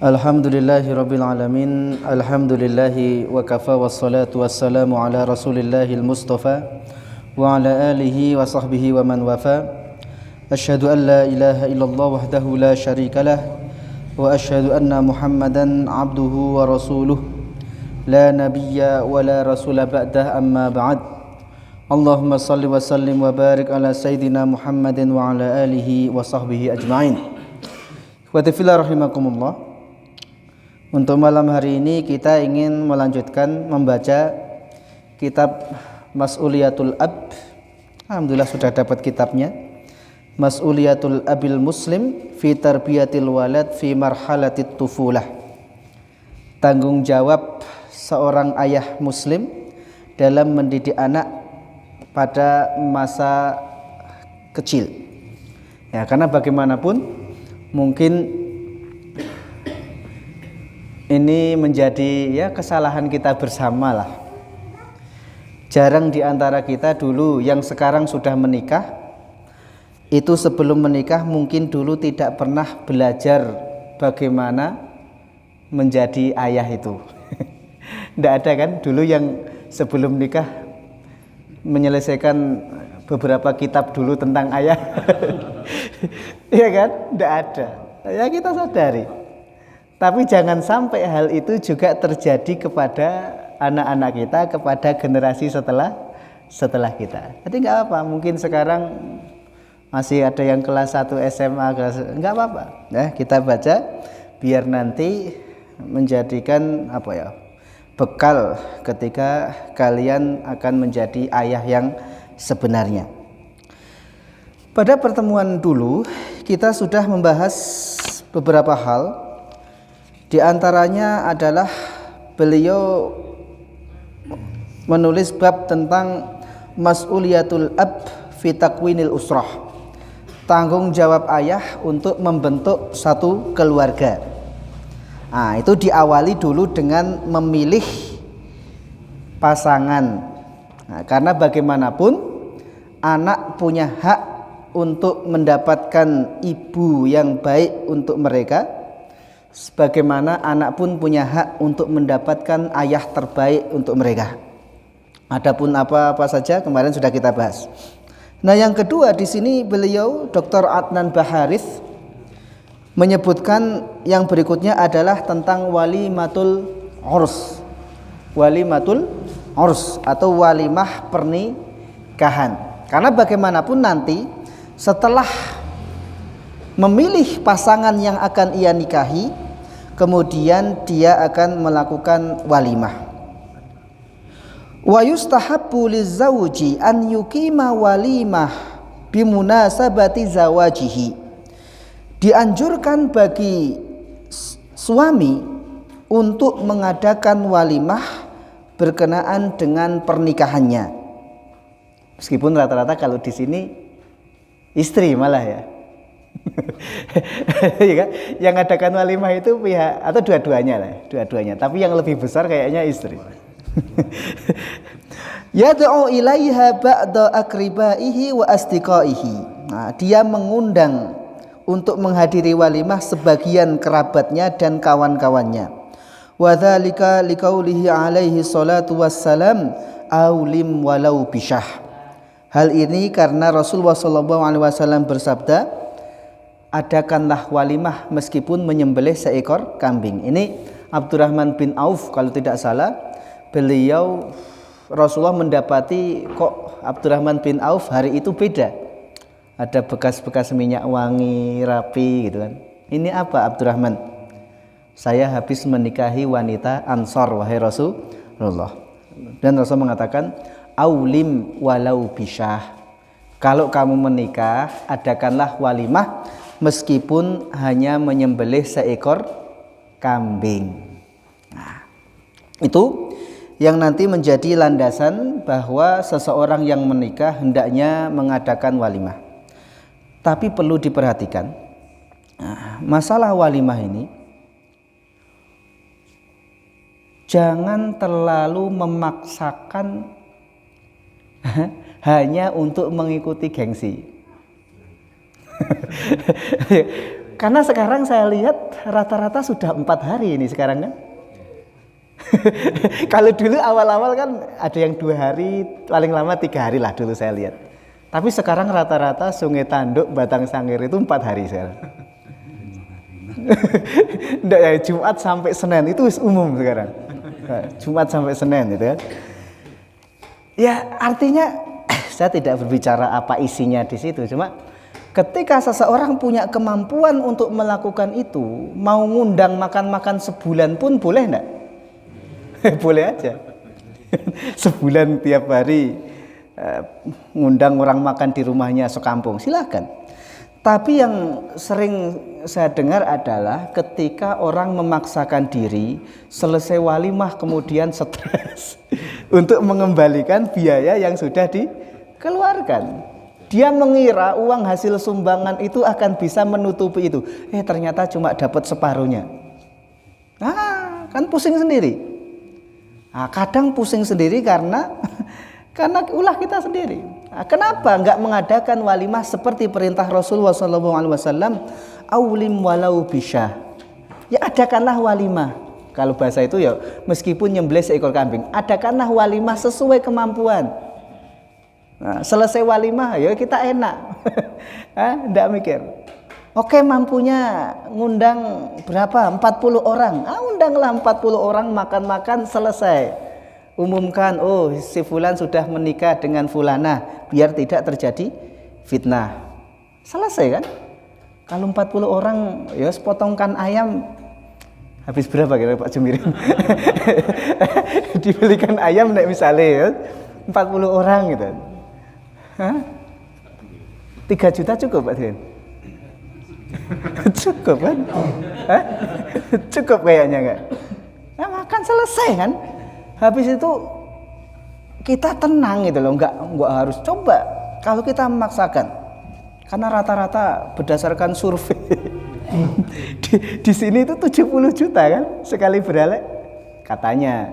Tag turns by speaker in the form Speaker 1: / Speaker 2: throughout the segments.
Speaker 1: Alhamdulillahirabbil alamin. Alhamdulillahi wa kafa wassalatu wassalamu ala Rasulillahil Mustafa wa ala alihi wa sahbihi wa man wafa. Asyhadu an la ilaha illallah wahdahu la syarikalah wa asyhadu anna Muhammadan abduhu wa rasuluh la nabiyya wa la rasula ba'dah, amma ba'd. Allahumma salli wa sallim wa barik ala sayyidina Muhammadin wa ala alihi wa sahbihi ajma'in. Wa tafila rahimakumullah. Untuk malam hari ini kita ingin melanjutkan membaca kitab Mas'uliyatul Ab. Alhamdulillah sudah dapat kitabnya. Mas'uliyatul Abil Muslim fi tarbiyatil walad fi marhalatit tufulah. Tanggung jawab seorang ayah muslim dalam mendidik anak pada masa kecil. Ya, karena bagaimanapun mungkin ini menjadi kesalahan kita bersama lah. Jarang di antara kita dulu yang sekarang sudah menikah, itu sebelum menikah mungkin dulu tidak pernah belajar bagaimana menjadi ayah itu. Tidak ada kan dulu yang sebelum nikah menyelesaikan beberapa kitab dulu tentang ayah. Iya kan? Tidak ada. Ya, kita sadari. Tapi jangan sampai hal itu juga terjadi kepada anak-anak kita, kepada generasi setelah kita. Jadi nggak apa, mungkin sekarang masih ada yang kelas 1 SMA, nggak apa-apa. Ya, kita baca biar nanti menjadikan bekal ketika kalian akan menjadi ayah yang sebenarnya. Pada pertemuan dulu kita sudah membahas beberapa hal. Di antaranya adalah beliau menulis bab tentang Mas'uliyatul Ab fi takwinil usrah. Tanggung jawab ayah untuk membentuk satu keluarga. Nah, itu diawali dulu dengan memilih pasangan. Nah, karena bagaimanapun anak punya hak untuk mendapatkan ibu yang baik untuk mereka. Sebagaimana anak pun punya hak untuk mendapatkan ayah terbaik untuk mereka. Adapun apa-apa saja kemarin sudah kita bahas. Nah, yang kedua di sini beliau Dr. Adnan Baharith menyebutkan yang berikutnya adalah tentang walimatul urs. Walimatul urs atau walimah pernikahan. Karena bagaimanapun nanti setelah memilih pasangan yang akan ia nikahi, kemudian dia akan melakukan walimah. Wa yustahabbu lizawji an yuqima walimah bimunasabati zawajihi. Dianjurkan bagi suami untuk mengadakan walimah berkenaan dengan pernikahannya. Meskipun rata-rata kalau di sini istri malah ya. Yang adakan walimah itu pihak atau dua-duanya. Tapi yang lebih besar kayaknya istri. Yad'u ilaiha ba'da akribaihi wa asdiqaihi. Nah, dia mengundang untuk menghadiri walimah sebagian kerabatnya dan kawan-kawannya. Wa dzalika liqaulihi alaihi salatu wassalam aulim walau bisyah. Hal ini karena Rasulullah SAW bersabda, adakanlah walimah meskipun menyembelih seekor kambing. Ini Abdurrahman bin Auf kalau tidak salah. Beliau Rasulullah mendapati kok Abdurrahman bin Auf hari itu beda. Ada bekas-bekas minyak wangi, rapi gitu kan. Ini apa Abdurrahman? Saya habis menikahi wanita Ansor wahai Rasulullah. Dan Rasul mengatakan aulim walau bisyah. Kalau kamu menikah, adakanlah walimah meskipun hanya menyembelih seekor kambing. Nah, itu yang nanti menjadi landasan bahwa seseorang yang menikah hendaknya mengadakan walimah. Tapi perlu diperhatikan, masalah walimah ini jangan terlalu memaksakan hanya untuk mengikuti gengsi. Karena sekarang saya lihat rata-rata sudah 4 hari ini sekarang kan. Kalau dulu awal-awal kan ada yang 2 hari, paling lama 3 hari lah dulu saya lihat. Tapi sekarang rata-rata Sungai Tanduk, Batang Sangir itu 4 hari sekarang. Nggak ya, Jumat sampai Senin itu umum sekarang. Jumat sampai Senin gitu kan. Ya artinya saya tidak berbicara apa isinya di situ, cuma ketika seseorang punya kemampuan untuk melakukan itu, mau ngundang makan-makan sebulan pun boleh enggak? Boleh aja. Sebulan tiap hari ngundang orang makan di rumahnya sekampung, silakan. Tapi yang sering saya dengar adalah ketika orang memaksakan diri, selesai walimah kemudian stres untuk mengembalikan biaya yang sudah dikeluarkan. Dia mengira uang hasil sumbangan itu akan bisa menutupi itu. Ternyata cuma dapat separuhnya. Nah, kan pusing sendiri. Nah, kadang pusing sendiri karena ulah kita sendiri. Nah, kenapa enggak mengadakan walimah seperti perintah Rasulullah SAW? Aulim walau bisyah. Ya adakanlah walimah. Kalau bahasa itu ya meskipun nyembelih seekor kambing, adakanlah walimah sesuai kemampuan. Nah, selesai walimah ya kita enak. Enggak mikir. Oke, mampunya ngundang berapa? 40 orang. Undanglah 40 orang makan-makan selesai. Umumkan, oh si fulan sudah menikah dengan fulanah, biar tidak terjadi fitnah. Selesai kan? Kalau 40 orang ya sepotongkan ayam habis berapa kira Pak Jumirin? Dibelikan ayam nek misalnya ya 40 orang gitu. 3 juta cukup Pak Dirin? Cukup kan? Cukup kayaknya enggak? Nah, makan selesai kan? Habis itu kita tenang gitu loh, enggak harus coba kalau kita memaksakan. Karena rata-rata berdasarkan survei di sini itu 70 juta kan sekali beralek katanya.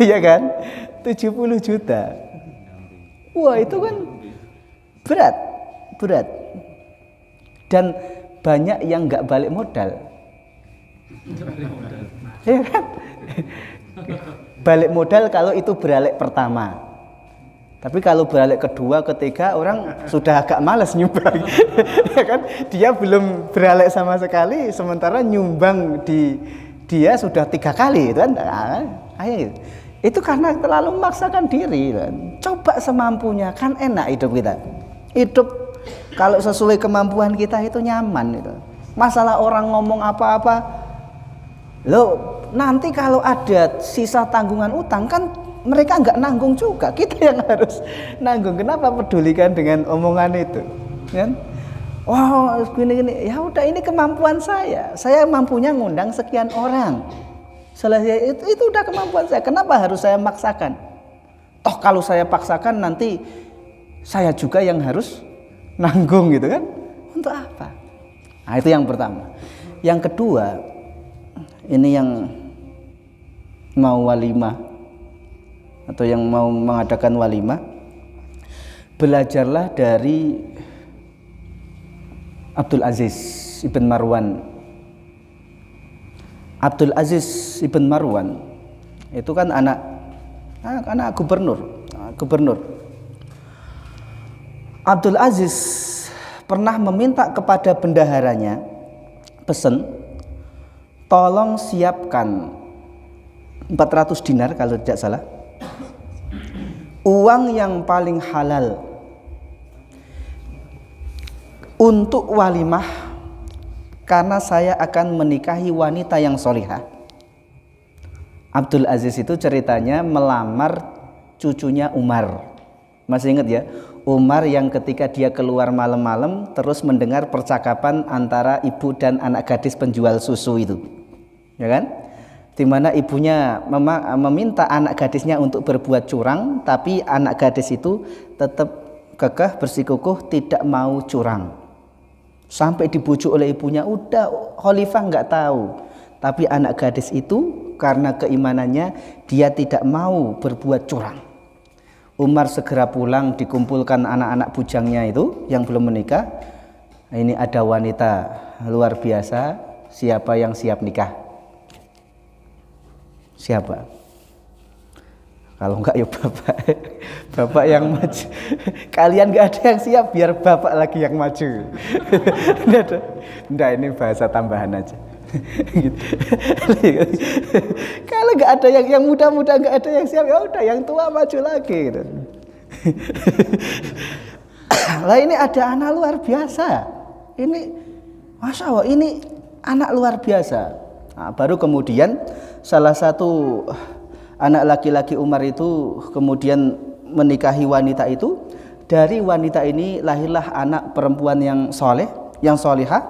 Speaker 1: Iya kan? 70 juta. Wah, itu kan berat. Dan banyak yang enggak balik modal. Iya kan? Balik modal kalau itu beralek pertama. Tapi kalau beralek kedua, ketiga orang sudah agak malas nyumbang. Ya kan? Dia belum beralek sama sekali, sementara nyumbang dia sudah 3 kali, itu kan? Ayo. Itu karena terlalu memaksakan diri. Kan? Coba semampunya, kan enak hidup kita. Hidup kalau sesuai kemampuan kita itu nyaman itu. Masalah orang ngomong apa-apa, loh nanti kalau ada sisa tanggungan utang kan mereka nggak nanggung juga, kita yang harus nanggung. Kenapa pedulikan dengan omongan itu? Kan? Wow, gini, ya udah ini kemampuan saya mampunya ngundang sekian orang. Selesai itu udah kemampuan saya. Kenapa harus saya maksakan? Toh kalau saya paksakan nanti saya juga yang harus nanggung gitu kan? Untuk apa? Nah, itu yang pertama. Yang kedua, ini yang mau walimah atau yang mau mengadakan walimah, belajarlah dari Abdul Aziz ibn Marwan. Abdul Aziz ibn Marwan itu kan anak gubernur. Abdul Aziz pernah meminta kepada bendaharanya, pesen, tolong siapkan 400 dinar kalau tidak salah, uang yang paling halal untuk walimah, karena saya akan menikahi wanita yang solihah. Abdul Aziz itu ceritanya melamar cucunya Umar. Masih ingat ya? Umar yang ketika dia keluar malam-malam terus mendengar percakapan antara ibu dan anak gadis penjual susu itu, ya kan? Di mana ibunya meminta anak gadisnya untuk berbuat curang, tapi anak gadis itu tetap kekeh bersikukuh tidak mau curang. Sampai dibujuk oleh ibunya, udah khalifah nggak tahu, tapi anak gadis itu karena keimanannya dia tidak mau berbuat curang. Umar segera pulang, dikumpulkan anak-anak bujangnya itu yang belum menikah, Ini ada wanita luar biasa, siapa yang siap nikah? Siapa? Kalau enggak ya bapak, bapak yang maju. Kalian enggak ada yang siap, biar bapak lagi yang maju. Enggak, ini bahasa tambahan aja. Kalau enggak ada yang muda-muda, enggak ada yang siap, ya udah yang tua maju lagi. Gitu. Lah ini ada anak luar biasa. Ini Masya Allah, ini anak luar biasa. Nah, baru kemudian salah satu anak laki-laki Umar itu kemudian menikahi wanita itu. Dari wanita ini lahirlah anak perempuan yang soleh, yang solihah.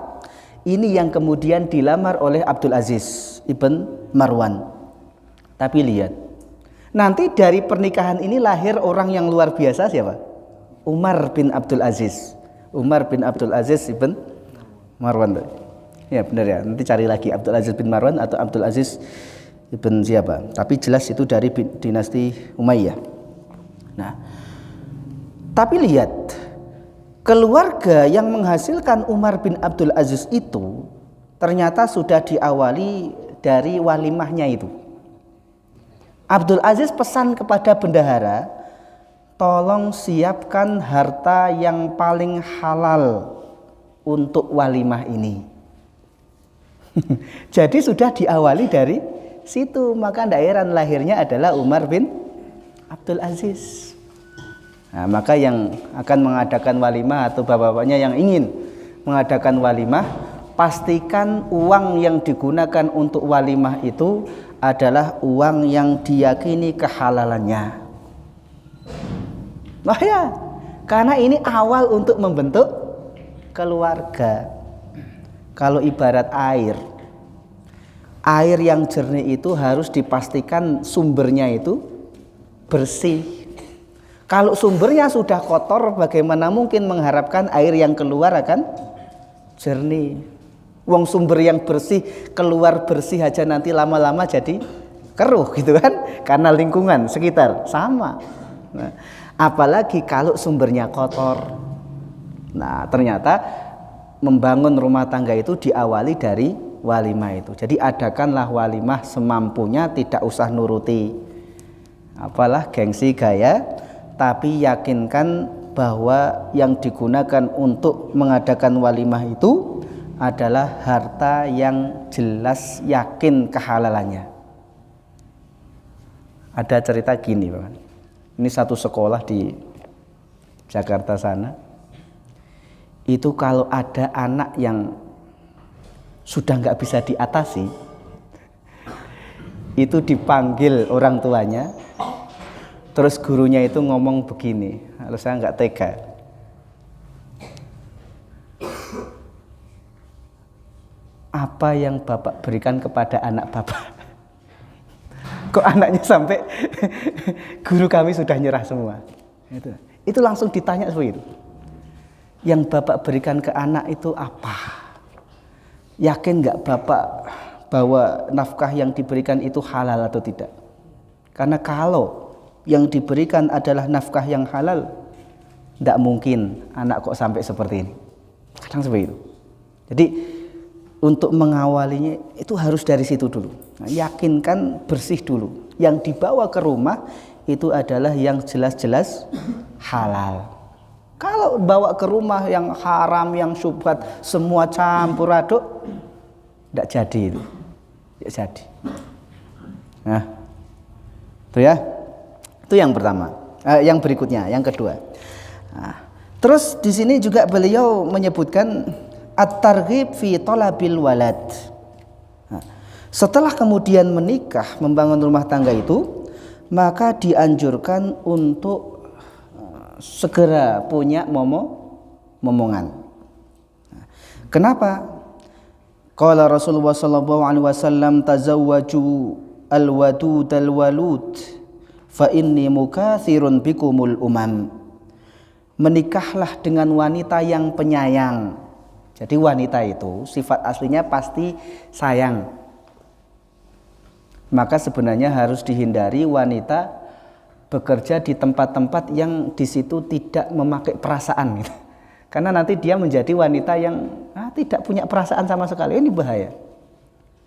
Speaker 1: Ini yang kemudian dilamar oleh Abdul Aziz ibn Marwan. Tapi lihat, nanti dari pernikahan ini lahir orang yang luar biasa, siapa? Umar bin Abdul Aziz. Umar bin Abdul Aziz ibn Marwan. Ya benar ya, nanti cari lagi Abdul Aziz bin Marwan atau Abdul Aziz ibn siapa. Tapi jelas itu dari dinasti Umayyah. Nah, tapi lihat, keluarga yang menghasilkan Umar bin Abdul Aziz itu ternyata sudah diawali dari walimahnya itu. Abdul Aziz pesan kepada bendahara, tolong siapkan harta yang paling halal untuk walimah ini. Jadi sudah diawali dari situ, maka tidak heran lahirnya adalah Umar bin Abdul Aziz. Nah, maka yang akan mengadakan walimah atau bapak-bapaknya yang ingin mengadakan walimah, pastikan uang yang digunakan untuk walimah itu adalah uang yang diyakini kehalalannya. Nah ya, karena ini awal untuk membentuk keluarga. Kalau ibarat air yang jernih itu harus dipastikan sumbernya itu bersih. Kalau sumbernya sudah kotor, bagaimana mungkin mengharapkan air yang keluar akan jernih? Wong sumber yang bersih keluar bersih aja nanti lama-lama jadi keruh gitu kan? Karena lingkungan sekitar sama. Nah, apalagi kalau sumbernya kotor. Nah, ternyata membangun rumah tangga itu diawali dari walimah itu. Jadi adakanlah walimah semampunya, tidak usah nuruti apalah gengsi gaya, tapi yakinkan bahwa yang digunakan untuk mengadakan walimah itu adalah harta yang jelas yakin kehalalannya. Ada cerita gini, Pak. Ini satu sekolah di Jakarta sana. Itu kalau ada anak yang sudah nggak bisa diatasi, itu dipanggil orang tuanya, terus gurunya itu ngomong begini, lalu saya nggak tega. Apa yang bapak berikan kepada anak bapak? Kok anaknya sampai guru kami sudah nyerah semua? Itu langsung ditanya seperti itu. Yang bapak berikan ke anak itu apa? Yakin nggak bapak bahwa nafkah yang diberikan itu halal atau tidak? Karena kalau yang diberikan adalah nafkah yang halal, tidak mungkin anak kok sampai seperti ini. Kadang seperti itu. Jadi untuk mengawalinya itu harus dari situ dulu. Nah, yakinkan bersih dulu. Yang dibawa ke rumah itu adalah yang jelas-jelas halal. Kalau bawa ke rumah yang haram, yang syubhat, semua campur aduk, tidak jadi itu. Tidak jadi. Nah, itu ya. Itu yang pertama. Yang berikutnya, yang kedua. Nah, terus di sini juga beliau menyebutkan at-targhib fi talabil walad. Nah, setelah kemudian menikah, membangun rumah tangga itu, maka dianjurkan untuk segera punya momongan. Nah, kenapa? Qala Rasulullah sallallahu alaihi wasallam tazawwaju al-wadud al-walud fa inni mukatsirun bikumul umam. Menikahlah dengan wanita yang penyayang. Jadi wanita itu sifat aslinya pasti sayang. Maka sebenarnya harus dihindari wanita bekerja di tempat-tempat yang di situ tidak memakai perasaan gitu. Karena nanti dia menjadi wanita yang tidak punya perasaan sama sekali. Ini bahaya.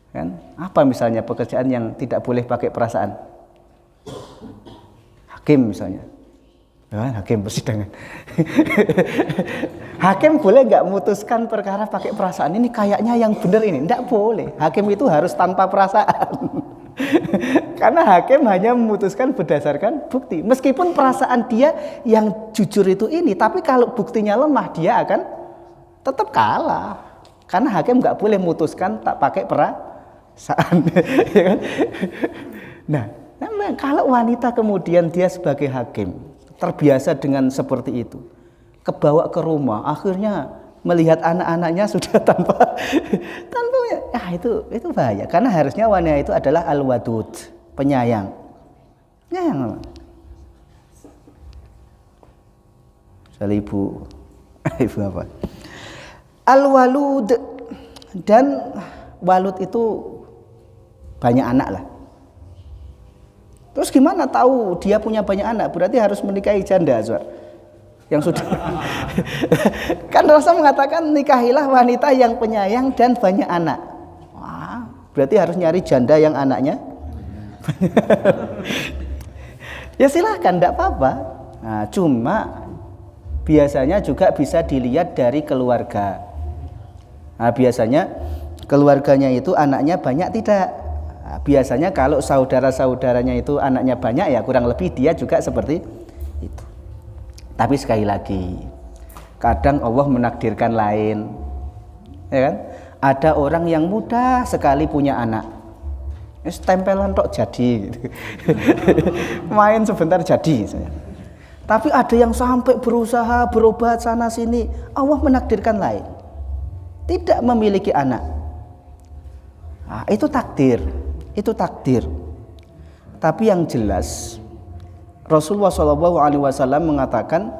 Speaker 1: Kan? Apa misalnya pekerjaan yang tidak boleh pakai perasaan? Hakim misalnya. Ya, hakim persidangan. Hakim boleh nggak memutuskan perkara pakai perasaan? Ini kayaknya yang benar ini. Nggak boleh. Hakim itu harus tanpa perasaan. Karena hakim hanya memutuskan berdasarkan bukti. Meskipun perasaan dia yang jujur itu ini, tapi kalau buktinya lemah dia akan tetap kalah. Karena hakim nggak boleh memutuskan tak pakai perasaan. Ya kan? Nah, kalau wanita kemudian dia sebagai hakim terbiasa dengan seperti itu, kebawa ke rumah, akhirnya melihat anak-anaknya sudah tanpa itu bahaya. Karena harusnya wanita itu adalah al-wadud, penyayang. Penyayang. Misalnya ibu apa? Al-walud, dan walud itu banyak anak lah. Terus gimana tahu dia punya banyak anak? Berarti harus menikahi janda, Azwar. Yang sudah kan Rasul mengatakan nikahilah wanita yang penyayang dan banyak anak. Wah, berarti harus nyari janda yang anaknya ya silahkan, tidak apa-apa. Nah, cuma biasanya juga bisa dilihat dari keluarga. Nah, biasanya keluarganya itu anaknya banyak tidak. Nah, biasanya kalau saudara-saudaranya itu anaknya banyak, ya kurang lebih dia juga seperti itu. Tapi sekali lagi, kadang Allah menakdirkan lain, ya kan? Ada orang yang mudah sekali punya anak, tempelan tok jadi, gitu. Main sebentar jadi, misalnya. Tapi ada yang sampai berusaha berobat sana sini, Allah menakdirkan lain, tidak memiliki anak. Nah, itu takdir, itu takdir. Tapi yang jelas, Rasulullah SAW mengatakan,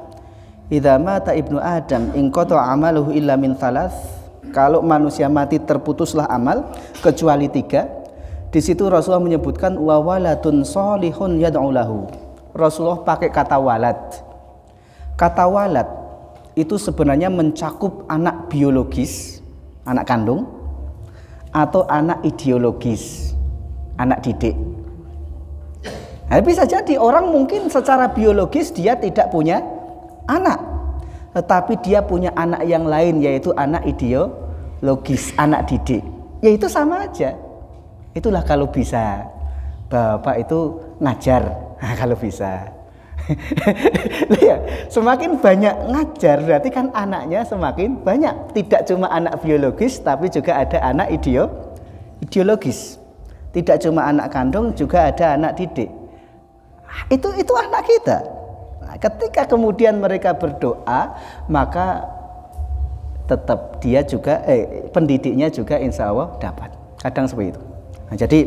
Speaker 1: idza mata ibnu Adam inqata amaluhu illa min thalath. Kalau manusia mati terputuslah amal kecuali 3. Di situ Rasulullah menyebutkan wa waladun sholihun yad'u lahu. Rasulullah pakai kata walad. Kata walad itu sebenarnya mencakup anak biologis, anak kandung, atau anak ideologis, anak didik. Nah, bisa jadi orang mungkin secara biologis dia tidak punya anak, tetapi dia punya anak yang lain, yaitu anak ideologis, anak didik. Ya itu sama aja. Itulah kalau bisa bapak itu ngajar, nah, kalau bisa. Ya, semakin banyak ngajar berarti kan anaknya semakin banyak. Tidak cuma anak biologis, tapi juga ada anak ideologis. Tidak cuma anak kandung, juga ada anak didik. Itu anak kita. Nah, ketika kemudian mereka berdoa, maka tetap dia juga pendidiknya juga insya Allah dapat. Kadang seperti itu. Nah, jadi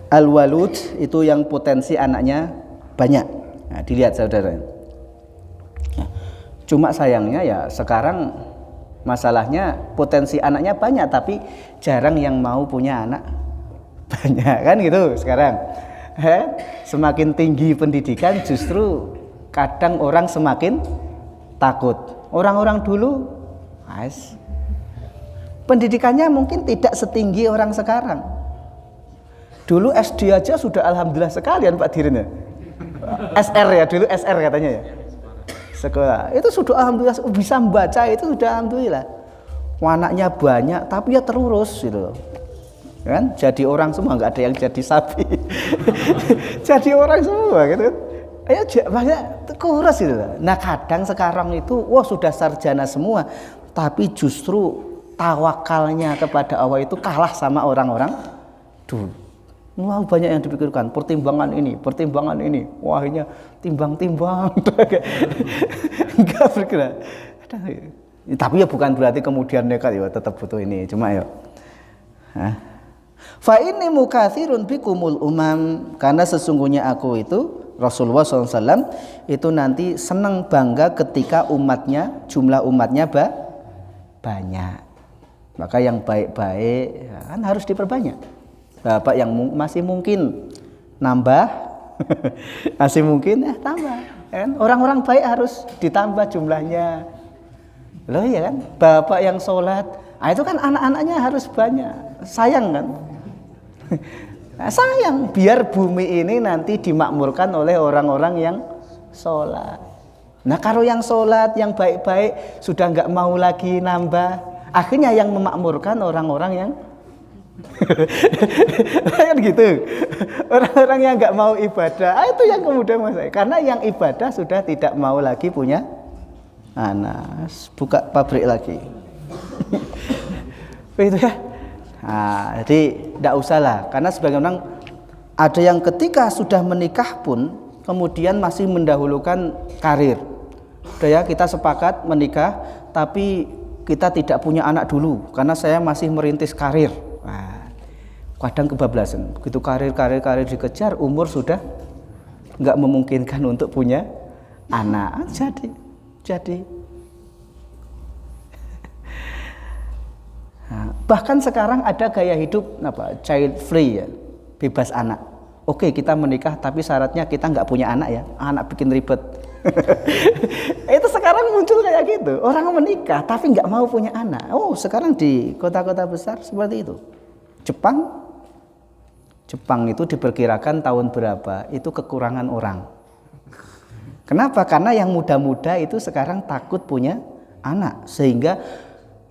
Speaker 1: al-walud itu yang potensi anaknya banyak. Nah, dilihat saudara. Nah, cuma sayangnya ya sekarang masalahnya potensi anaknya banyak, tapi jarang yang mau punya anak banyak, kan gitu sekarang. Semakin tinggi pendidikan justru kadang orang semakin takut. Orang-orang dulu pendidikannya mungkin tidak setinggi orang sekarang. Dulu SD aja sudah alhamdulillah sekalian Pak Dirin ya. SR ya, dulu SR katanya ya. Sekolah itu sudah alhamdulillah bisa membaca, itu sudah alhamdulillah. Anaknya banyak tapi ya terurus gitu. Kan jadi orang semua, nggak ada yang jadi sapi. Jadi orang semua gitu. Ayo banyak kurus gitu. Nah, kadang sekarang itu sudah sarjana semua, tapi justru tawakalnya kepada Allah itu kalah sama orang-orang dulu. Wah, banyak yang dipikirkan, pertimbangan ini. Wah, ini timbang-timbang. Enggak bergerak. Tapi ya bukan berarti kemudian nekat ya, tetap butuh ini. Cuma ya. Fa inni mukatsirun bikumul umam, karena sesungguhnya aku itu Rasulullah SAW itu nanti senang bangga ketika umatnya, jumlah umatnya banyak. Maka yang baik-baik kan harus diperbanyak. Bapak yang masih mungkin nambah, masih mungkin tambah. Orang-orang baik harus ditambah jumlahnya. Loh ya kan, bapak yang sholat, itu kan anak-anaknya harus banyak. Sayang kan? Sayang, biar bumi ini nanti dimakmurkan oleh orang-orang yang sholat. Nah kalau yang sholat, yang baik-baik sudah nggak mau lagi nambah, akhirnya yang memakmurkan orang-orang yang kan gitu. Orang-orang yang nggak mau ibadah, itu yang kemudian masalah. Karena yang ibadah sudah tidak mau lagi punya anak, buka pabrik lagi. Itu ya. Nah, jadi tidak usah lah. Karena sebagian orang ada yang ketika sudah menikah pun kemudian masih mendahulukan karir. Udah ya, kita sepakat menikah, tapi kita tidak punya anak dulu karena saya masih merintis karir. Nah, kadang kebablasan. Begitu karir dikejar, umur sudah nggak memungkinkan untuk punya anak. Jadi nah, bahkan sekarang ada gaya hidup child free ya, bebas anak. Oke, kita menikah tapi syaratnya kita nggak punya anak ya, anak bikin ribet. Itu sekarang muncul kayak gitu, orang menikah tapi nggak mau punya anak. Oh, sekarang di kota-kota besar seperti itu. Jepang itu diperkirakan tahun berapa itu kekurangan orang. Kenapa? Karena yang muda-muda itu sekarang takut punya anak, sehingga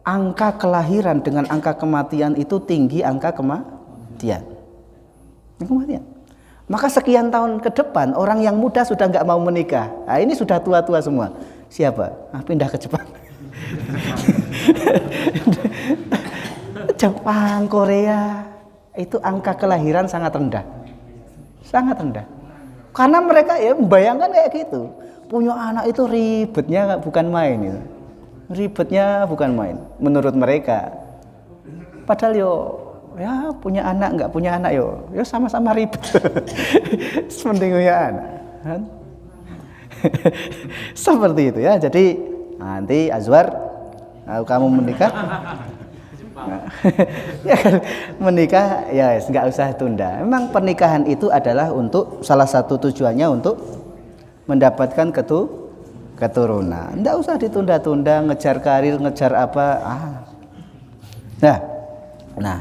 Speaker 1: angka kelahiran dengan angka kematian itu tinggi angka kematian. Maka sekian tahun ke depan orang yang muda sudah nggak mau menikah. Nah, ini sudah tua-tua semua. Siapa? Pindah ke Jepang. Jepang, Korea itu angka kelahiran sangat rendah. Karena mereka ya membayangkan kayak gitu. Punya anak itu ribetnya bukan main itu. Ribetnya bukan main menurut mereka. Padahal ya punya anak nggak punya anak ya sama-sama ribet. Mending punya anak. Kan? Seperti itu ya. Jadi nanti Azwar kamu menikah ya kan, menikah ya nggak usah tunda. Memang pernikahan itu adalah untuk salah satu tujuannya untuk mendapatkan keturunan. Nggak usah ditunda-tunda, ngejar karir, ngejar apa. Nah,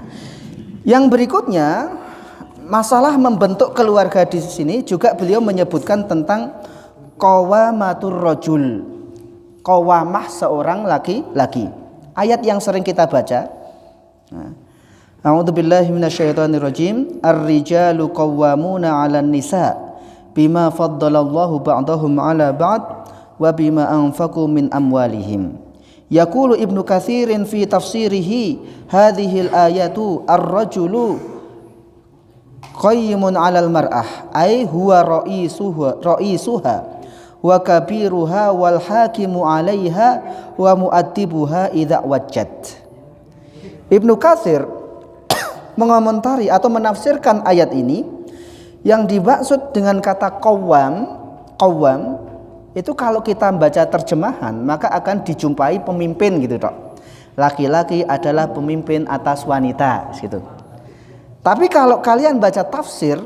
Speaker 1: yang berikutnya masalah membentuk keluarga di sini juga beliau menyebutkan tentang qawamatur rajul, qawamah seorang laki-laki. Ayat yang sering kita baca. A'udzubillahi minasyaitonirrajim. Ar-rijalu qawwamuna 'alan nisa bima faddalallahu ba'dahum 'ala ba'd wa bima anfaqu min amwalihim. Yaqulu Ibnu Katsirin fi tafsirihi hadhil ayatu ar-rajulu qayyimun 'alal mar'ah ay huwa ra'isuha wa kabiruha wal hakimu 'alaiha wa mu'addibuha idza wajjat. Ibnu Katsir mengomentari atau menafsirkan ayat ini, yang dimaksud dengan kata qawwam itu kalau kita baca terjemahan maka akan dijumpai pemimpin gitu toh. Laki-laki adalah pemimpin atas wanita gitu. Tapi kalau kalian baca tafsir,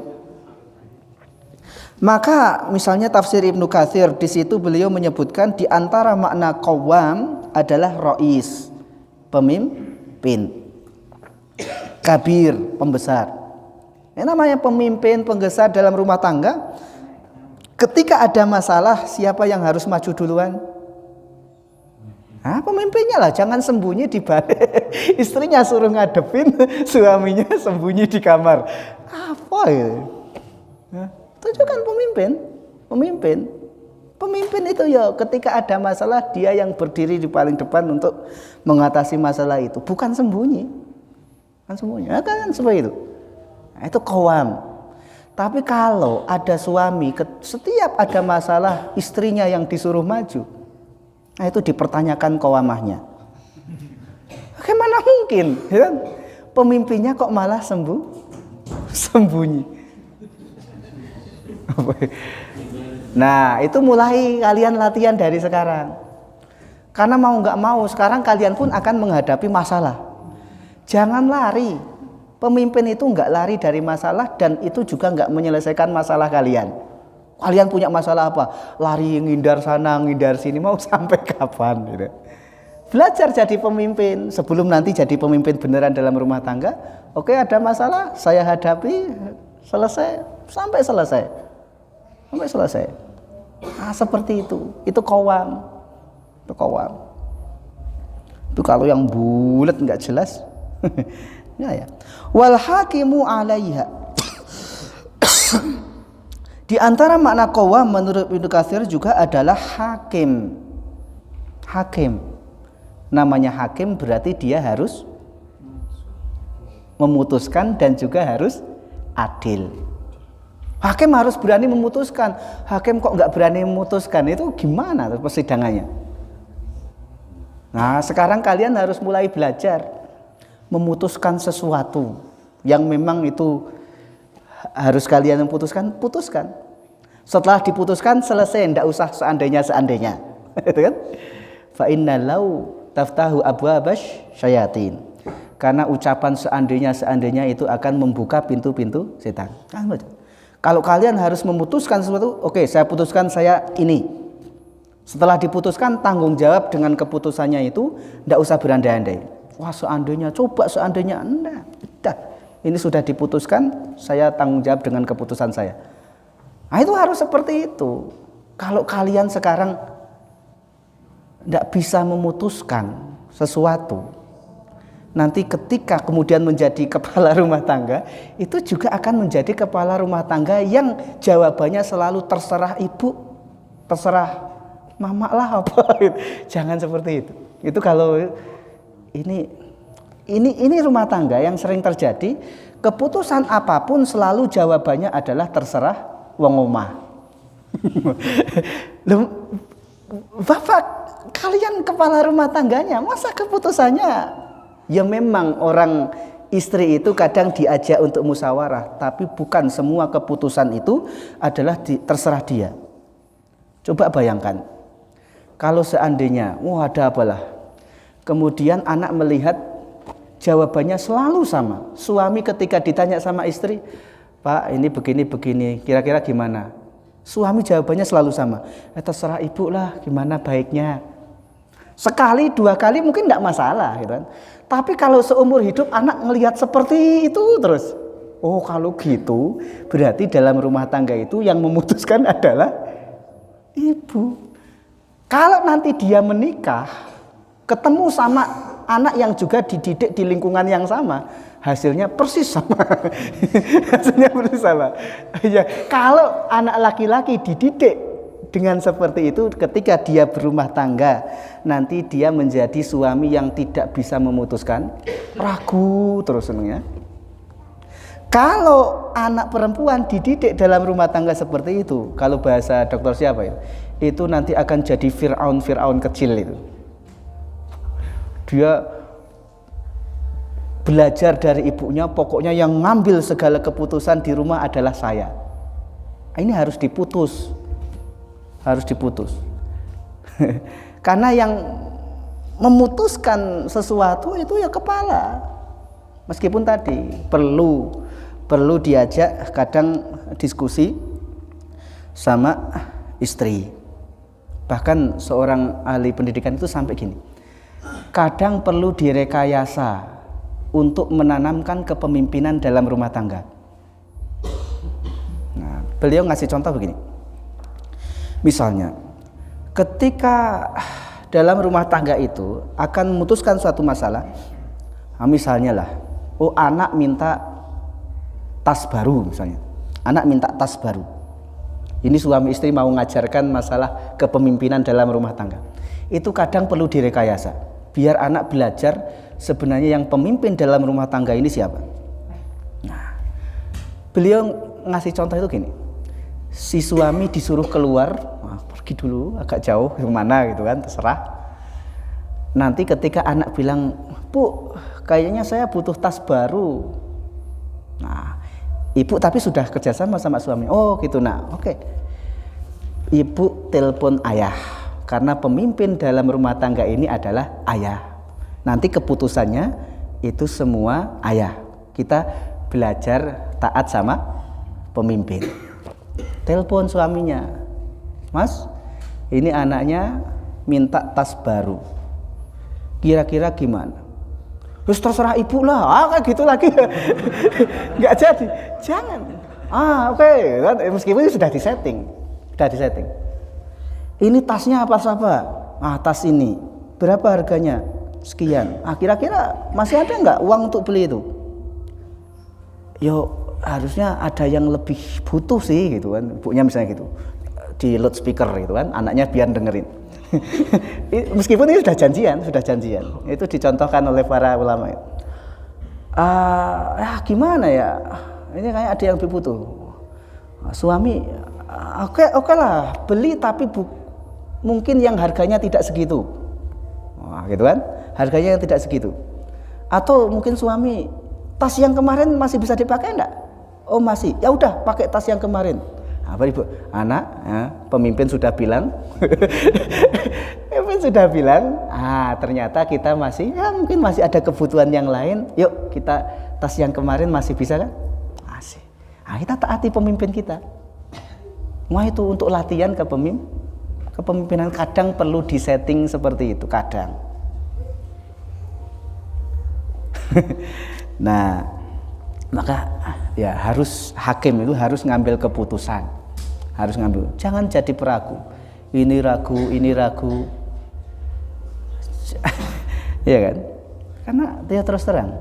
Speaker 1: maka misalnya tafsir Ibnu Katsir di situ beliau menyebutkan di antara makna qawwam adalah rais, pemimpin, kabir, pembesar. Yang namanya pemimpin, pembesar dalam rumah tangga, ketika ada masalah siapa yang harus maju duluan? Pemimpinnya lah, jangan sembunyi di balik. Istrinya suruh ngadepin, suaminya sembunyi di kamar. Apa itu? Tunjukkan pemimpin itu ya ketika ada masalah dia yang berdiri di paling depan untuk mengatasi masalah itu, bukan sembunyi. Kan seperti itu. Itu qawam. Tapi kalau ada suami setiap ada masalah istrinya yang disuruh maju, itu dipertanyakan qawamahnya. Bagaimana mungkin? Ya? Pemimpinnya kok malah sembunyi. Nah, itu mulai kalian latihan dari sekarang. Karena mau nggak mau sekarang kalian pun akan menghadapi masalah. Jangan lari. Pemimpin itu nggak lari dari masalah dan itu juga nggak menyelesaikan masalah kalian. Kalian punya masalah apa? Lari ngindar sana, ngindar sini, mau sampai kapan gitu. Belajar jadi pemimpin sebelum nanti jadi pemimpin beneran dalam rumah tangga. Oke, ada masalah, saya hadapi, selesai, sampai selesai. Sampai selesai. Nah, seperti itu. Itu qawwam. Itu qawwam. Itu kalau yang bulat nggak jelas. Ya. Wal hakimu 'alaiha. Di antara makna qawwam menurut Ibnu Katsir juga adalah hakim. Hakim. Namanya hakim berarti dia harus memutuskan dan juga harus adil. Hakim harus berani memutuskan. Hakim kok nggak berani memutuskan, itu gimana persidangannya? Nah, sekarang kalian harus mulai belajar memutuskan sesuatu yang memang itu harus kalian memutuskan, putuskan. Setelah diputuskan selesai, tidak usah seandainya. Itu kan? Fa inna lau taftahu abwabasy syayatin. Karena ucapan seandainya itu akan membuka pintu-pintu setan. Kalau kalian harus memutuskan sesuatu, oke, saya putuskan saya ini. Setelah diputuskan, tanggung jawab dengan keputusannya itu, tidak usah berandai-andai. Wah, seandainya, coba seandainya, enggak. Ini sudah diputuskan, saya tanggung jawab dengan keputusan saya. Nah, itu harus seperti itu. Kalau kalian sekarang tidak bisa memutuskan sesuatu, nanti ketika kemudian menjadi kepala rumah tangga, itu juga akan menjadi kepala rumah tangga yang jawabannya selalu terserah ibu, terserah mama lah apa. Jangan seperti itu. Itu kalau ini rumah tangga yang sering terjadi, keputusan apapun selalu jawabannya adalah terserah wong omah. Bapak, kalian kepala rumah tangganya, masa keputusannya? Ya memang orang istri itu kadang diajak untuk musyawarah, tapi bukan semua keputusan itu adalah terserah dia. Coba bayangkan, kalau seandainya, ada apalah, kemudian anak melihat jawabannya selalu sama. Suami ketika ditanya sama istri, Pak ini begini, kira-kira gimana? Suami jawabannya selalu sama, terserah ibu lah gimana baiknya. Sekali, dua kali mungkin tidak masalah gitu kan. Tapi kalau seumur hidup anak ngelihat seperti itu terus, kalau gitu berarti dalam rumah tangga itu yang memutuskan adalah ibu. Kalau nanti dia menikah, ketemu sama anak yang juga dididik di lingkungan yang sama, hasilnya persis sama. Hasilnya persis sama. Ya, kalau anak laki-laki dididik dengan seperti itu, ketika dia berumah tangga, nanti dia menjadi suami yang tidak bisa memutuskan, ragu terus senengnya. Kalau anak perempuan dididik dalam rumah tangga seperti itu, kalau bahasa dokter siapa ya, itu nanti akan jadi Fir'aun kecil itu. Dia belajar dari ibunya, pokoknya yang ngambil segala keputusan di rumah adalah saya. Ini harus diputus. Karena yang memutuskan sesuatu itu ya kepala. Meskipun tadi perlu diajak kadang diskusi sama istri. Bahkan seorang ahli pendidikan itu sampai gini, kadang perlu direkayasa untuk menanamkan kepemimpinan dalam rumah tangga. Nah, beliau ngasih contoh begini. Misalnya, ketika dalam rumah tangga itu akan memutuskan suatu masalah, misalnya lah, anak minta tas baru misalnya. Anak minta tas baru. Ini suami istri mau mengajarkan masalah kepemimpinan dalam rumah tangga. Itu kadang perlu direkayasa, biar anak belajar sebenarnya yang pemimpin dalam rumah tangga ini siapa. Nah, beliau ngasih contoh itu gini. Si suami disuruh keluar, pergi dulu agak jauh kemana gitu kan, terserah. Nanti ketika anak bilang, Bu, kayaknya saya butuh tas baru. Nah, ibu tapi sudah kerjasama sama suami. Oh gitu, nah oke. Ibu telepon ayah, karena pemimpin dalam rumah tangga ini adalah ayah. Nanti keputusannya itu semua ayah. Kita belajar taat sama pemimpin. telepon suaminya, Mas, ini anaknya minta tas baru, kira-kira gimana? Terus terserah ibu lah, kayak gitu lagi. Nggak jadi, jangan. Oke. Meskipun sudah disetting. Ini tasnya apa sahabat? Tas ini, berapa harganya? Sekian. Kira-kira masih ada nggak uang untuk beli itu? Yo, harusnya ada yang lebih butuh sih gitu kan, ibunya misalnya gitu, di loudspeaker gitu kan, anaknya biar dengerin. Meskipun ini sudah janjian, itu dicontohkan oleh para ulama. Gimana ya? Ini kayak ada yang lebih butuh. Suami, oke lah, beli tapi mungkin yang harganya tidak segitu. Gitu kan? Harganya yang tidak segitu. Atau mungkin suami, tas yang kemarin masih bisa dipakai enggak? Oh masih. Ya udah, pakai tas yang kemarin. Apa ibu? Anak, pemimpin sudah bilang. Ternyata kita masih, mungkin masih ada kebutuhan yang lain. Yuk kita tas yang kemarin masih bisa kan? Masih. Kita taati pemimpin kita. Itu untuk latihan kepemimpinan kadang perlu disetting seperti itu kadang. Nah, maka ya hakim itu harus ngambil keputusan, jangan jadi peragu, ini ragu, ya kan? Karena dia terus terang,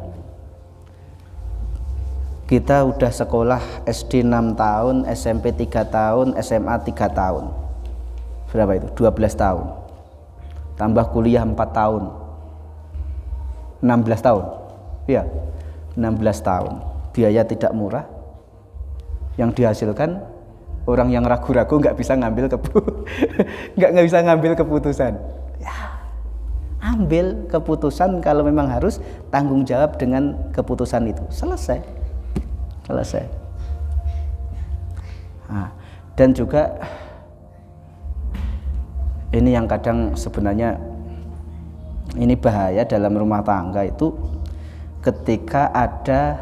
Speaker 1: kita udah sekolah SD 6 tahun, SMP 3 tahun, SMA 3 tahun, berapa itu? 12 tahun, tambah kuliah 4 tahun, 16 tahun, ya 16 tahun, biaya tidak murah, yang dihasilkan orang yang ragu-ragu nggak bisa ngambil keputusan. Ya, ambil keputusan kalau memang harus, tanggung jawab dengan keputusan itu, selesai. Dan juga ini yang kadang sebenarnya ini bahaya dalam rumah tangga itu, ketika ada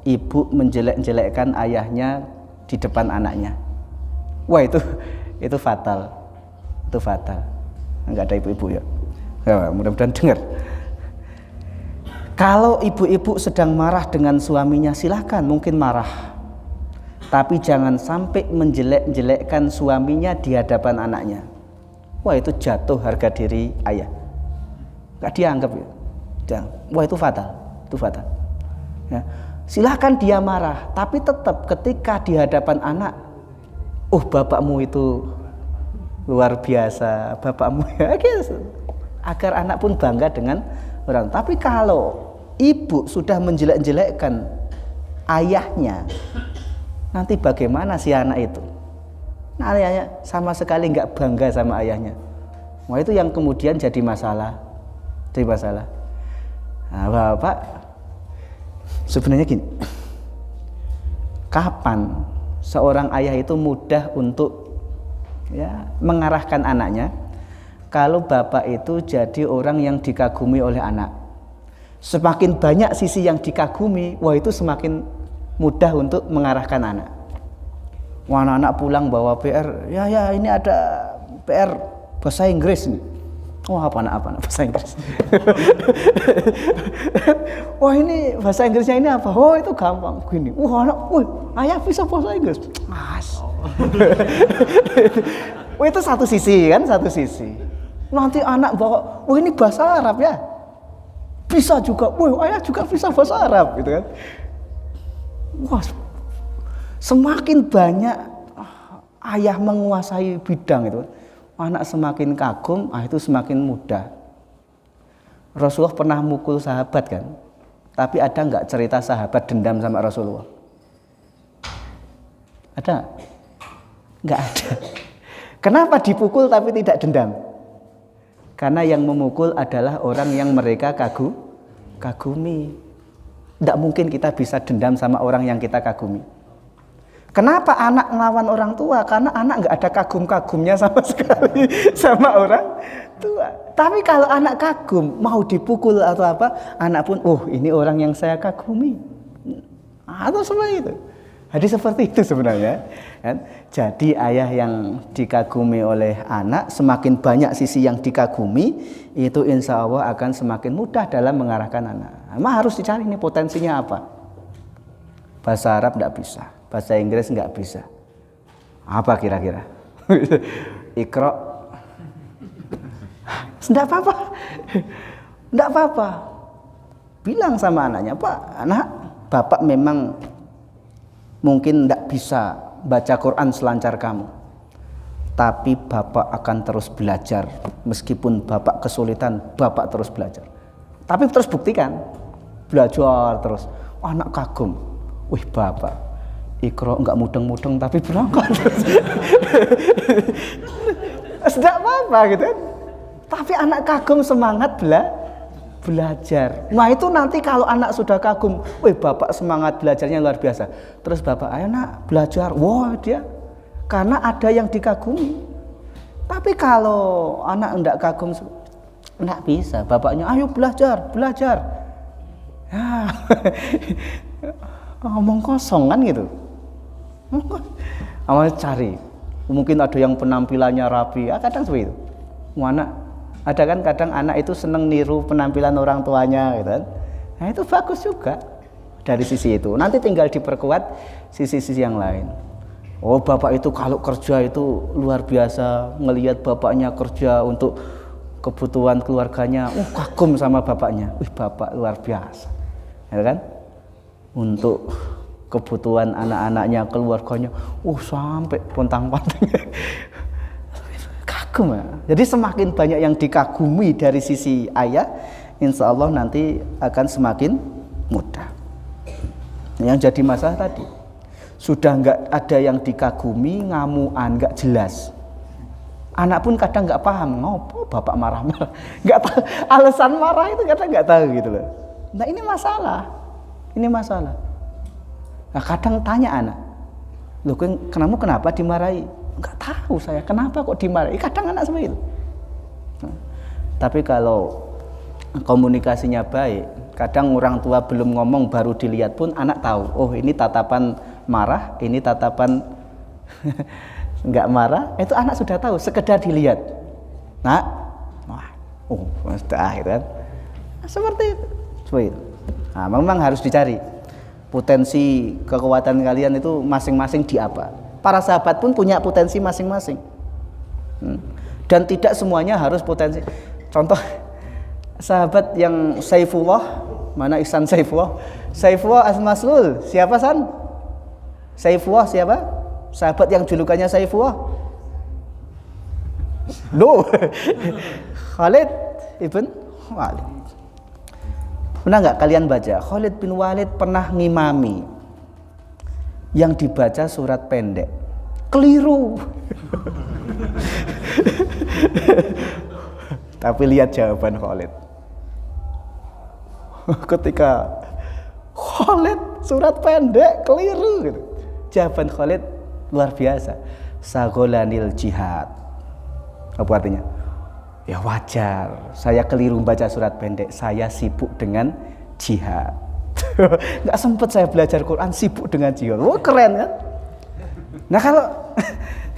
Speaker 1: ibu menjelek-jelekkan ayahnya di depan anaknya. Wah, itu fatal. Enggak ada ibu-ibu ya. Mudah-mudahan dengar. Kalau ibu-ibu sedang marah dengan suaminya, silahkan mungkin marah. Tapi jangan sampai menjelek-jelekkan suaminya di hadapan anaknya. Wah, itu jatuh harga diri ayah. Enggak dianggap ya. Wah, itu fatal. Ya. Silahkan dia marah, tapi tetap ketika di hadapan anak, bapakmu itu luar biasa, bapakmu ya, agar anak pun bangga dengan orang. Tapi kalau ibu sudah menjelek-jelekkan ayahnya, nanti bagaimana si anak itu? Nah, ayahnya sama sekali nggak bangga sama ayahnya. Wah, itu yang kemudian jadi masalah. Nah, Bapak, sebenarnya gini, kapan seorang ayah itu mudah untuk mengarahkan anaknya? Kalau bapak itu jadi orang yang dikagumi oleh anak. Semakin banyak sisi yang dikagumi, wah itu semakin mudah untuk mengarahkan anak. Wah, anak pulang bawa PR, ya ini ada PR bahasa Inggris nih. Apa bahasa Inggris? Wah, ini bahasa Inggrisnya ini apa? Oh, itu gampang gini. Ayah bisa bahasa Inggris. Itu satu sisi kan, Nanti anak bawa, ini bahasa Arab ya. Bisa juga. Ayah juga bisa bahasa Arab gitu kan. Wah, semakin banyak ayah menguasai bidang itu, anak semakin kagum, itu semakin mudah. Rasulullah pernah mukul sahabat kan, tapi ada nggak cerita sahabat dendam sama Rasulullah? Ada? Nggak ada. Kenapa dipukul tapi tidak dendam? Karena yang memukul adalah orang yang mereka kagumi. Tidak mungkin kita bisa dendam sama orang yang kita kagumi. Kenapa anak ngelawan orang tua? Karena anak nggak ada kagum-kagumnya sama sekali sama orang tua. Tapi kalau anak kagum, mau dipukul atau apa, anak pun, ini orang yang saya kagumi. Atau seperti itu. Jadi seperti itu sebenarnya. Kan? Jadi ayah yang dikagumi oleh anak, semakin banyak sisi yang dikagumi, itu insya Allah akan semakin mudah dalam mengarahkan anak. Memang harus dicari ini potensinya apa. Bahasa Arab tidak bisa, bahasa Inggris nggak bisa. Apa kira-kira? Iqra. Tidak apa-apa. Tidak apa-apa. Bilang sama anaknya, Pak, anak, Bapak memang mungkin tidak bisa baca Quran selancar kamu, tapi Bapak akan terus belajar. Meskipun Bapak kesulitan, Bapak terus belajar. Tapi terus buktikan, belajar terus. Anak kagum, wih Bapak, Iqra enggak mudeng-mudeng tapi berangkat. Tidak apa-apa gitu kan. Tapi anak kagum, semangat belajar. Nah itu nanti kalau anak sudah kagum, wih Bapak semangat belajarnya luar biasa. Terus Bapak, ayo nak belajar. Wah dia, karena ada yang dikagumi. Tapi kalau anak enggak kagum, enggak bisa. Bapaknya, ayo belajar. Ya, ngomong kosong kan gitu. Awalnya cari. Mungkin ada yang penampilannya rapi. Kadang seperti itu. Anak ada kan kadang anak itu seneng niru penampilan orang tuanya gitu kan. Nah itu bagus juga dari sisi itu. Nanti tinggal diperkuat sisi-sisi yang lain. Oh bapak itu kalau kerja itu luar biasa, ngelihat bapaknya kerja untuk kebutuhan keluarganya, kagum sama bapaknya. Wih bapak luar biasa, ya kan? Untuk kebutuhan anak-anaknya, keluarganya, sampai pontang-panting. Kagum ya. Jadi semakin banyak yang dikagumi dari sisi ayah, insya Allah nanti akan semakin mudah. Yang jadi masalah tadi, sudah nggak ada yang dikagumi, ngamuan, nggak jelas. Anak pun kadang nggak paham, ngopo bapak marah-marah, nggak tahu alasan marah itu, kadang nggak tahu gitu loh. Nah ini masalah. Nah kadang tanya anak, loh kamu kenapa dimarahi? Nggak tahu saya kenapa kok dimarahi. Kadang anak seperti itu. Nah, tapi kalau komunikasinya baik, kadang orang tua belum ngomong baru dilihat pun anak tahu. Oh ini tatapan marah, ini tatapan nggak marah. Itu anak sudah tahu. Sekedar dilihat. Nah, sudah gitu kan. Nah, seperti itu. Nah, memang harus dicari potensi kekuatan kalian itu masing-masing di apa. Para sahabat pun punya potensi masing-masing. Dan tidak semuanya harus potensi. Contoh sahabat yang Saifullah, mana Ihsan Saifullah? Saifullah Al-Maslul, siapa San? Saifullah siapa? Sahabat yang julukannya Saifullah. Loh. Khalid ibn Walid. Pernah nggak kalian baca? Khalid bin Walid pernah ngimami yang dibaca surat pendek, keliru. Tapi lihat jawaban Khalid. Ketika Khalid surat pendek keliru gitu. Jawaban Khalid luar biasa. Sagolanil jihad. Apa artinya? Ya wajar, saya keliru baca surat pendek, saya sibuk dengan jihad. Nggak sempet saya belajar Quran, sibuk dengan jihad. Wah keren kan? Nah kalau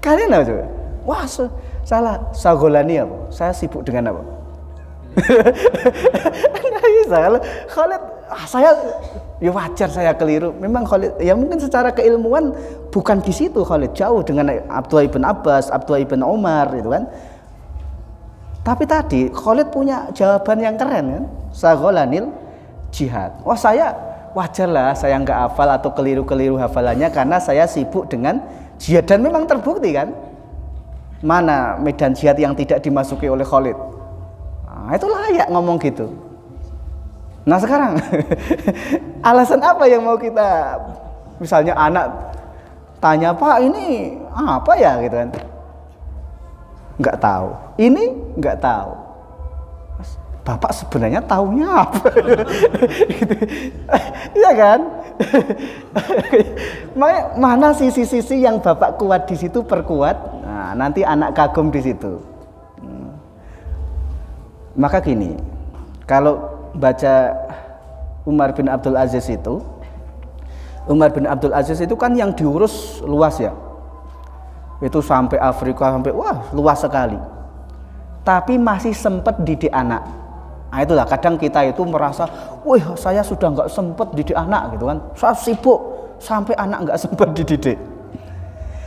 Speaker 1: kalian apa coba? Wah salah, sagolani apa? Saya sibuk dengan apa? Nggak bisa. Khalid, saya ya wajar saya keliru. Memang Khalid, ya mungkin secara keilmuan bukan di situ Khalid, jauh dengan Abdullah ibn Abbas, Abdullah ibn Umar itu kan. Tapi tadi Khalid punya jawaban yang keren kan? Sagolanil jihad. Wah saya wajar lah saya nggak hafal atau keliru-keliru hafalannya karena saya sibuk dengan jihad. Dan memang terbukti kan, mana medan jihad yang tidak dimasuki oleh Khalid. Nah, itu layak ngomong gitu. Nah sekarang alasan apa yang mau kita, misalnya anak tanya, Pak ini apa ya gitu kan, nggak tahu, ini nggak tahu. Bapak sebenarnya taunya apa? Gitu. Iya kan? Mana sisi-sisi yang Bapak kuat di situ perkuat. Nah, nanti anak kagum di situ. Maka gini, kalau baca Umar bin Abdul Aziz itu, Umar bin Abdul Aziz itu kan yang diurus luas ya. Itu sampai Afrika, sampai wah luas sekali. Tapi masih sempat didik anak. Nah itulah kadang kita itu merasa, wih saya sudah nggak sempat didik anak gitu kan. Saya sibuk sampai anak nggak sempat dididik.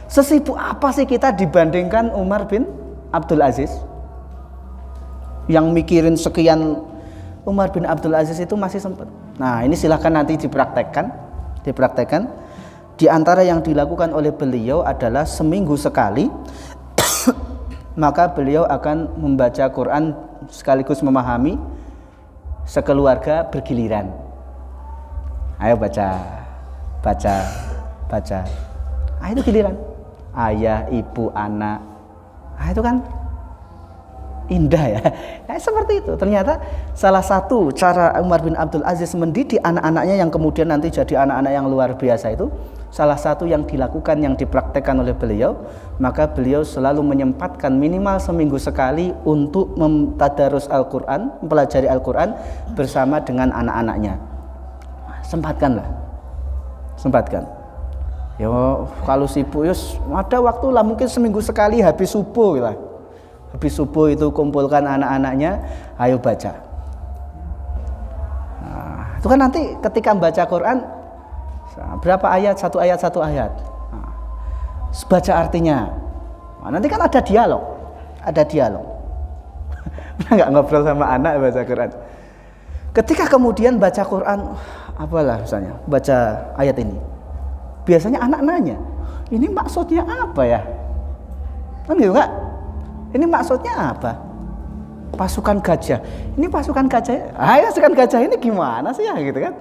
Speaker 1: Sesibuk apa sih kita dibandingkan Umar bin Abdul Aziz? Yang mikirin sekian, Umar bin Abdul Aziz itu masih sempat. Nah ini silahkan nanti dipraktekkan. Di antara yang dilakukan oleh beliau adalah seminggu sekali maka beliau akan membaca Quran sekaligus memahami sekeluarga bergiliran. Ayo baca. Itu giliran. Ayah, ibu, anak. Itu kan indah ya. Nah, seperti itu. Ternyata salah satu cara Umar bin Abdul Aziz mendidik anak-anaknya yang kemudian nanti jadi anak-anak yang luar biasa itu, salah satu yang dilakukan, yang dipraktekkan oleh beliau, maka beliau selalu menyempatkan minimal seminggu sekali untuk mentadarus Al-Quran, mempelajari Al-Quran bersama dengan anak-anaknya. Sempatkan. Yo kalau sibuk yus ada waktu lah, mungkin seminggu sekali habis subuh lah. Habis subuh itu kumpulkan anak-anaknya, ayo baca. Nah, itu kan nanti ketika membaca Quran berapa ayat, satu ayat. Nah, baca artinya. Nah, nanti kan ada dialog. Nggak ngobrol sama anak baca Quran. Ketika kemudian baca Quran, apalah misalnya baca ayat ini, biasanya anak nanya, ini maksudnya apa ya? Kan gitu Kak? Ini maksudnya apa? Pasukan gajah. Ini pasukan gajah. Pasukan gajah ini gimana sih ya gitu kan?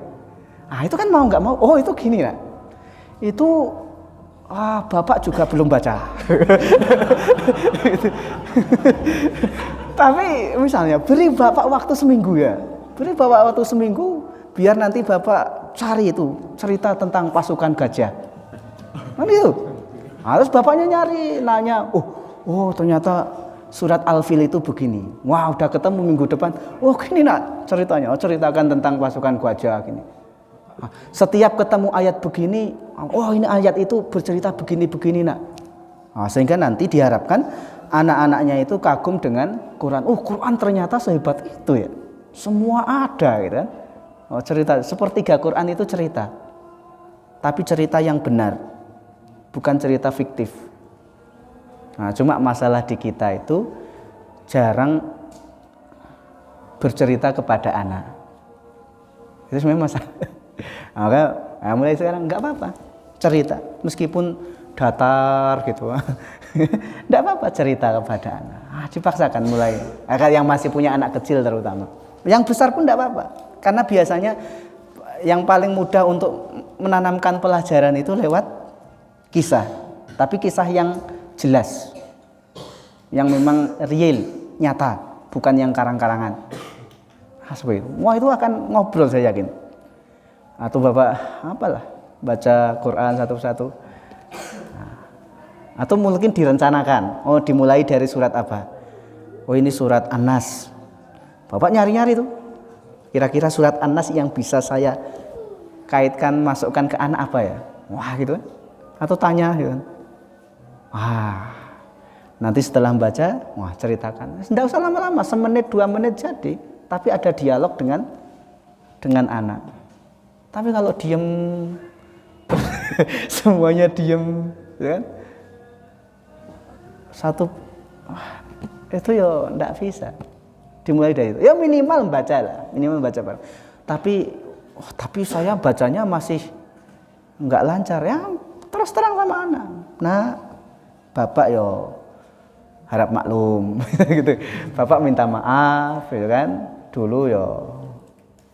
Speaker 1: Itu kan mau nggak mau. Oh itu gini lah. Itu bapak juga belum baca. Tapi misalnya beri bapak waktu seminggu ya. Biar nanti bapak cari itu cerita tentang pasukan gajah. Kan gitu. Terus bapaknya nyari, nanya. Oh ternyata surat Al-Fil itu begini. Wah udah ketemu minggu depan. Oh gini nak ceritanya. Ceritakan tentang pasukan gajah gini. Setiap ketemu ayat begini, oh ini ayat itu bercerita begini nak. Sehingga nanti diharapkan anak-anaknya itu kagum dengan Quran. Quran ternyata sehebat itu ya. Semua ada gitu kan. Cerita sepertiga Quran itu cerita. Tapi cerita yang benar. Bukan cerita fiktif. Cuma masalah di kita itu jarang bercerita kepada anak. Itu sebenarnya masalah. Maka mulai sekarang nggak apa-apa cerita, meskipun datar gitu, nggak apa-apa cerita kepada anak. Dipaksakan mulai. Yang masih punya anak kecil terutama. Yang besar pun nggak apa-apa, karena biasanya yang paling mudah untuk menanamkan pelajaran itu lewat kisah, tapi kisah yang jelas, yang memang real, nyata, bukan yang karang-karangan. Seperti itu. Wah itu akan ngobrol saya yakin. Atau bapak apalah baca Quran satu-satu. Atau mungkin direncanakan. Dimulai dari surat apa? Ini surat An-Nas. Bapak nyari-nyari tuh. Kira-kira surat An-Nas yang bisa saya kaitkan, masukkan ke anak apa ya? Wah gitu kan. Atau tanya gitu kan. Nanti setelah membaca, ceritakan. Tidak usah lama-lama, semenit 2 menit jadi. Tapi ada dialog dengan anak. Tapi kalau diem, semuanya diem, kan? Itu ya tidak bisa. Dimulai dari itu. Ya minimal membaca lah, Tapi saya bacanya masih nggak lancar ya. Terus terang sama anak. Nah, bapak yo harap maklum gitu. Bapak minta maaf gitu kan. Dulu yo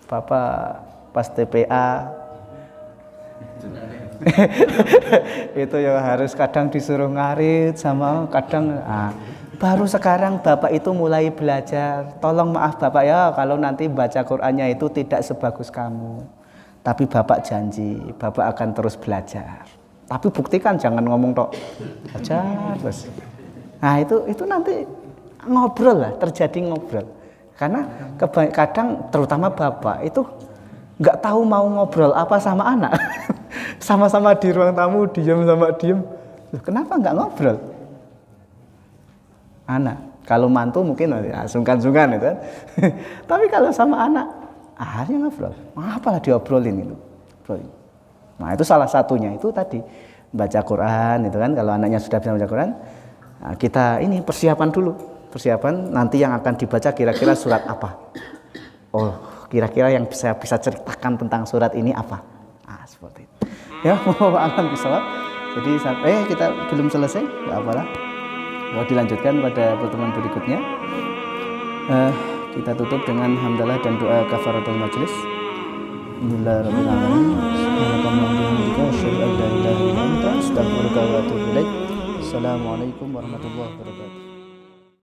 Speaker 1: bapak pas TPA itu ya harus kadang disuruh ngarit sama kadang baru sekarang bapak itu mulai belajar. Tolong maaf bapak ya kalau nanti baca Qur'annya itu tidak sebagus kamu. Tapi bapak janji bapak akan terus belajar. Tapi buktikan jangan ngomong tok. Belajar terus. Itu nanti ngobrol lah, terjadi ngobrol. Karena kadang terutama bapak itu nggak tahu mau ngobrol apa sama anak. Sama-sama di ruang tamu, diam sama diem. Loh, kenapa nggak ngobrol? Anak, kalau mantu mungkin ya, sungkan-sungkan itu kan. Tapi kalau sama anak, akhirnya ngobrol. Apalah diobrolin itu. Nah itu salah satunya itu tadi baca Quran itu kan. Kalau anaknya sudah bisa baca Quran, nah, kita ini persiapan dulu. Persiapan nanti yang akan dibaca kira-kira surat apa. Oh, kira-kira yang bisa ceritakan tentang surat ini apa. Ah, seperti itu. Ya, alam bisawab. Jadi sampai kita belum selesai, enggak apalah. Mau dilanjutkan pada pertemuan berikutnya. Kita tutup dengan hamdalah dan doa kafaratul majlis. Bismillahirrahmanirrahim. Assalamualaikum warahmatullahi wabarakatuh.